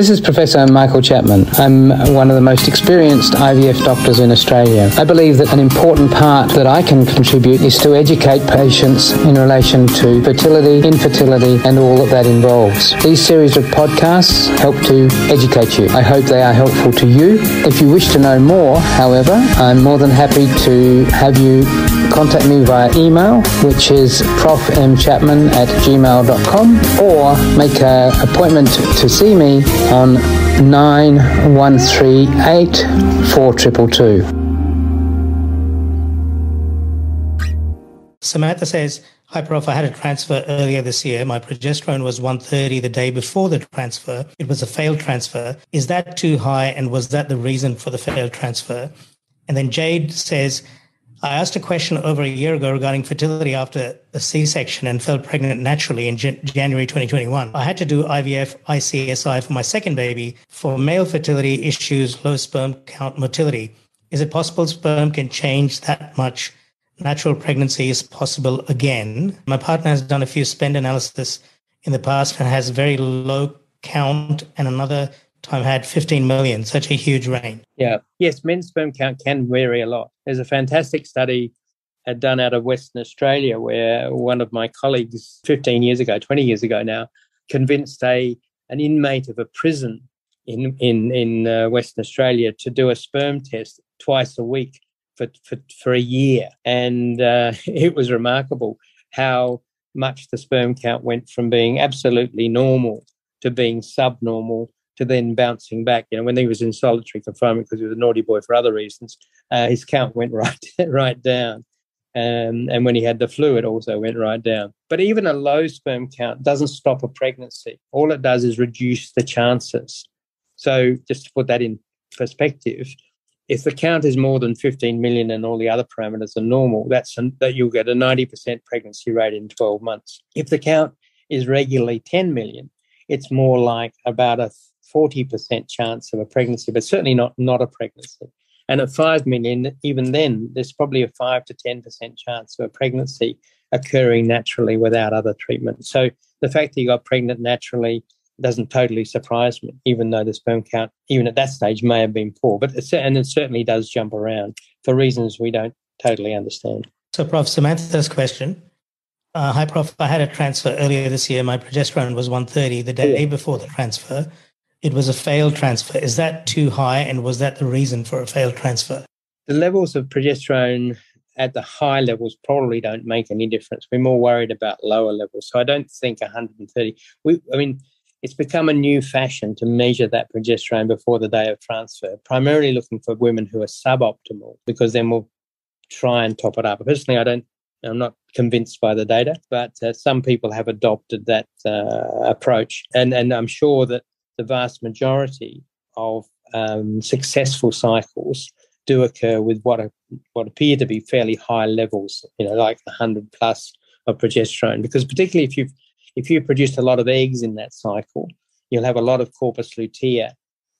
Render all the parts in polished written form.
This is Professor Michael Chapman. I'm one of the most experienced IVF doctors in Australia. I believe that an important part that I can contribute is to educate patients in relation to fertility, infertility, and all that involves. These series of podcasts help to educate you. I hope they are helpful to you. If you wish to know more, however, I'm more than happy to have you contact me via email, which is profmchapman@gmail.com, or make an appointment to see me on 9138 4222. Samantha says, "Hi Prof, I had a transfer earlier this year. My progesterone was 130 the day before the transfer. It was a failed transfer. Is that too high, and was that the reason for the failed transfer?" And then Jade says, "I asked a question over a year ago regarding fertility after a C-section and fell pregnant naturally in January 2021. I had to do IVF ICSI for my second baby for male fertility issues, low sperm count, motility. Is it possible sperm can change that much? Natural pregnancy is possible again. My partner has done a few spend analysis in the past and has very low count, and another time had 15 million, such a huge range." Yeah. Yes, men's sperm count can vary a lot. There's a fantastic study done out of Western Australia where one of my colleagues 15 years ago, 20 years ago now, convinced an inmate of a prison in Western Australia to do a sperm test twice a week for a year. And it was remarkable how much the sperm count went from being absolutely normal to being subnormal to then bouncing back. When he was in solitary confinement because he was a naughty boy for other reasons, his count went right down. And when he had the flu, it also went right down. But even a low sperm count doesn't stop a pregnancy. All it does is reduce the chances. So just to put that in perspective, if the count is more than 15 million and all the other parameters are normal, that you'll get a 90% pregnancy rate in 12 months. If the count is regularly 10 million, it's more like about a 40% chance of a pregnancy, but certainly not a pregnancy. And at 5 million, even then, there's probably a 5 to 10% chance of a pregnancy occurring naturally without other treatment. So the fact that you got pregnant naturally doesn't totally surprise me, even though the sperm count, even at that stage, may have been poor. But it certainly does jump around for reasons we don't totally understand. So, Prof, Samantha's question. Hi, Prof. I had a transfer earlier this year. My progesterone was 130 the day before the transfer. It was a failed transfer. Is that too high, and was that the reason for a failed transfer? The levels of progesterone at the high levels probably don't make any difference. We're more worried about lower levels. So I don't think 130. It's become a new fashion to measure that progesterone before the day of transfer, primarily looking for women who are suboptimal, because then we'll try and top it up. Personally, I'm not convinced by the data, but some people have adopted that approach. And I'm sure that the vast majority of successful cycles do occur with what appear to be fairly high levels, like 100 plus of progesterone. Because particularly if you've produced a lot of eggs in that cycle, you'll have a lot of corpus luteum,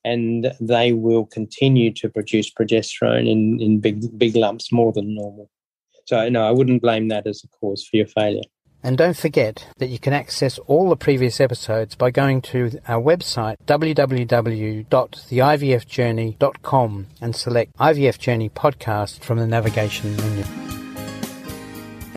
and they will continue to produce progesterone in big lumps, more than normal. So no, I wouldn't blame that as a cause for your failure. And don't forget that you can access all the previous episodes by going to our website, www.theivfjourney.com, and select IVF Journey podcast from the navigation menu.